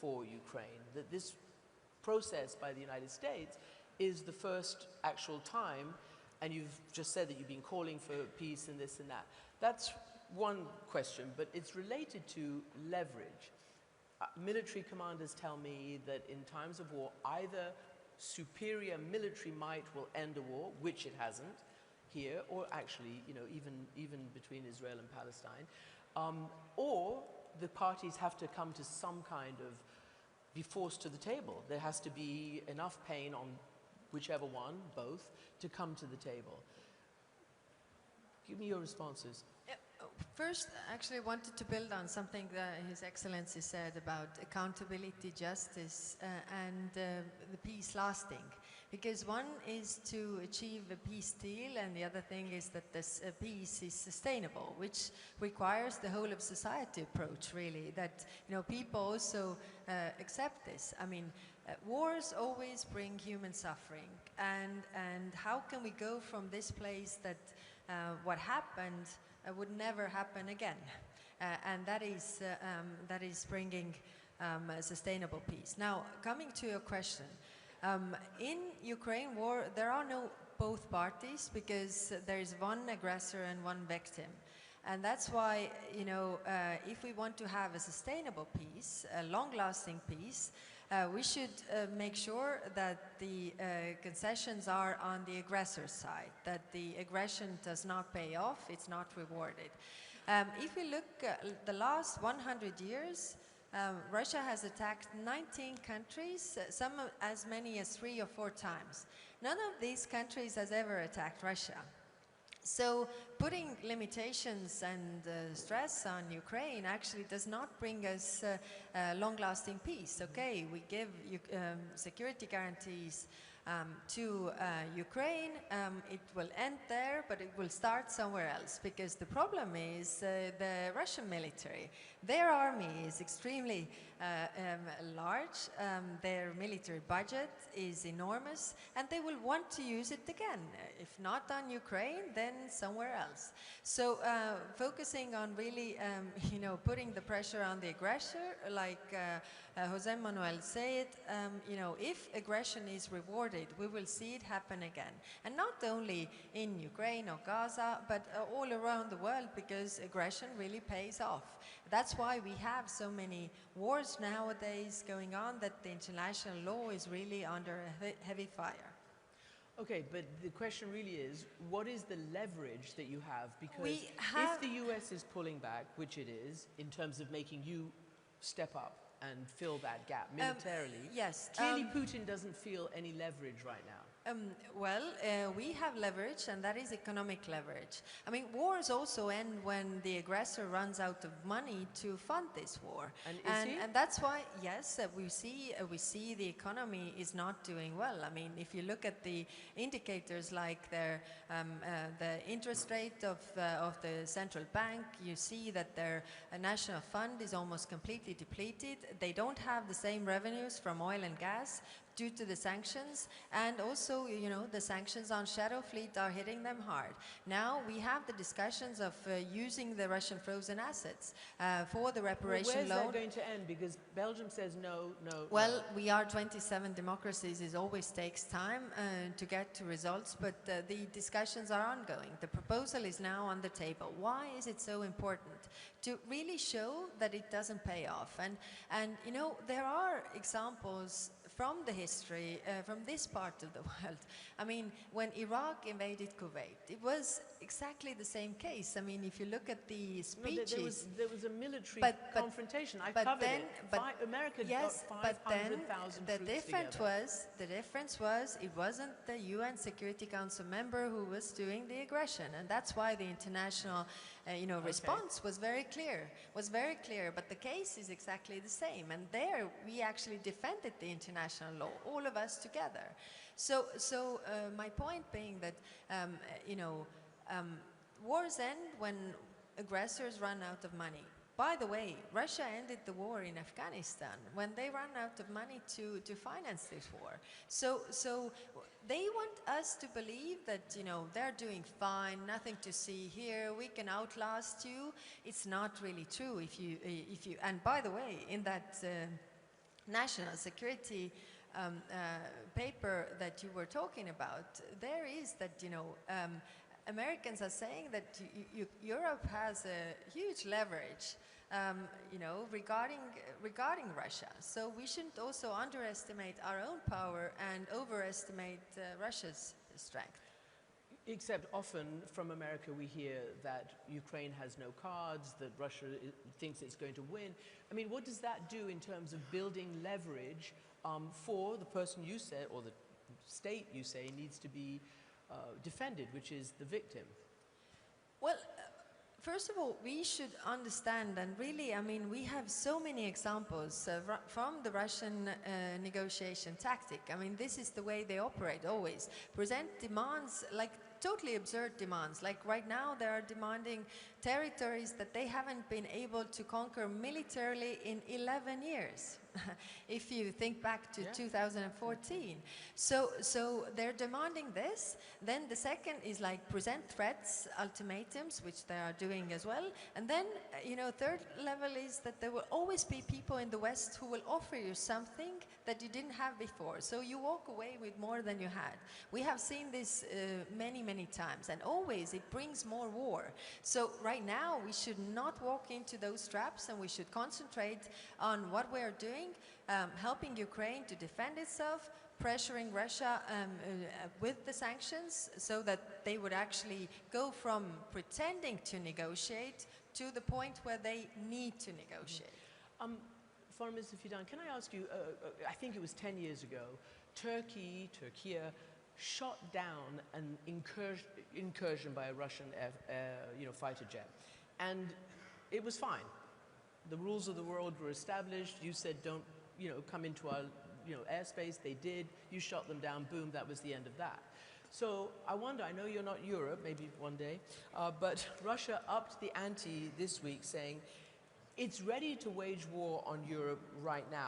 for Ukraine, that this process by the United States is the first actual time, and you've just said that you've been calling for peace and this and that. That's one question, but it's related to leverage. Military commanders tell me that in times of war, either superior military might will end a war, which it hasn't here, or actually, you know, even between Israel and Palestine, or the parties have to come to some kind of, be forced to the table. There has to be enough pain on whichever one, both, to come to the table. Give me your responses. First, actually, I wanted to build on something that His Excellency said about accountability, justice, and the peace lasting. Because one is to achieve a peace deal, and the other thing is that this peace is sustainable, which requires the whole of society approach, really, that, you know, people also accept this. I mean, wars always bring human suffering, and how can we go from this place that what happened would never happen again, and that is bringing a sustainable peace. Now, coming to your question, in Ukraine war, there are no both parties because there is one aggressor and one victim. And that's why, you know, if we want to have a sustainable peace, a long-lasting peace, we should make sure that the concessions are on the aggressor's side, that the aggression does not pay off, it's not rewarded. If we look at the last 100 years, Russia has attacked 19 countries, some as many as 3 or 4 times. None of these countries has ever attacked Russia. So putting limitations and stress on Ukraine actually does not bring us long-lasting peace. Okay, we give security guarantees to Ukraine, it will end there, but it will start somewhere else, because the problem is the Russian military. Their army is extremely large, their military budget is enormous, and they will want to use it again. If not on Ukraine, then somewhere else. So focusing on really, you know, putting the pressure on the aggressor, like José Manuel said, you know, if aggression is rewarded, we will see it happen again. And not only in Ukraine or Gaza, but all around the world, because aggression really pays off. That's why we have so many wars nowadays going on, that the international law is really under heavy fire. Okay, but the question really is, what is the leverage that you have? Because if the US is pulling back, which it is, in terms of making you step up and fill that gap militarily, yes, clearly Putin doesn't feel any leverage right now. We have leverage, and that is economic leverage. I mean, wars also end when the aggressor runs out of money to fund this war. And that's why, yes, we see the economy is not doing well. I mean, if you look at the indicators like the interest rate of the central bank, you see that their national fund is almost completely depleted. They don't have the same revenues from oil and gas due to the sanctions, and also, you know, the sanctions on shadow fleet are hitting them hard. Now we have the discussions of using the Russian frozen assets for the reparation loan. Where's that going to end? Because Belgium says no, no. Well, no. we are 27 democracies. It always takes time to get to results, but the discussions are ongoing. The proposal is now on the table. Why is it so important? To really show that it doesn't pay off. And you know, there are examples from the history, from this part of the world. I mean, when Iraq invaded Kuwait, it was exactly the same case. I mean, if you look at the speeches... No, there was a military confrontation. I covered it. America got 500,000 troops together. The difference was it wasn't the UN Security Council member who was doing the aggression, and that's why the international response was very clear. But the case is exactly the same, and there we actually defended the international law, all of us together. So my point being that wars end when aggressors run out of money. By the way, Russia ended the war in Afghanistan when they ran out of money to finance this war. So they want us to believe that, they're doing fine, nothing to see here, we can outlast you. It's not really true. And by the way, in that national security paper that you were talking about, there is that, you know, Americans are saying that Europe has a huge leverage, you know, regarding Russia. So we shouldn't also underestimate our own power and overestimate Russia's strength. Except often from America we hear that Ukraine has no cards, that Russia thinks it's going to win. I mean, what does that do in terms of building leverage for the person you said, or the state you say needs to be defended, which is the victim? Well, first of all, we should understand, and really, I mean, we have so many examples from the Russian negotiation tactic. I mean, this is the way they operate always. Present demands, like totally absurd demands. Like right now, they are demanding territories that they haven't been able to conquer militarily in 11 years. If you think back to 2014. So they're demanding this. Then the second is like present threats, ultimatums, which they are doing as well. And then, you know, third level is that there will always be people in the West who will offer you something that you didn't have before. So you walk away with more than you had. We have seen this many, many times, and always it brings more war. So right now we should not walk into those traps, and we should concentrate on what we are doing, helping Ukraine to defend itself, pressuring Russia with the sanctions so that they would actually go from pretending to negotiate to the point where they need to negotiate. Foreign Minister Fidan, can I ask you, I think it was 10 years ago, Turkey shot down an incursion by a Russian fighter jet. And it was fine. The rules of the world were established. You said don't come into our airspace. They did. You shot them down. Boom, that was the end of that. So I wonder, I know you're not Europe, maybe one day, but Russia upped the ante this week saying it's ready to wage war on Europe right now.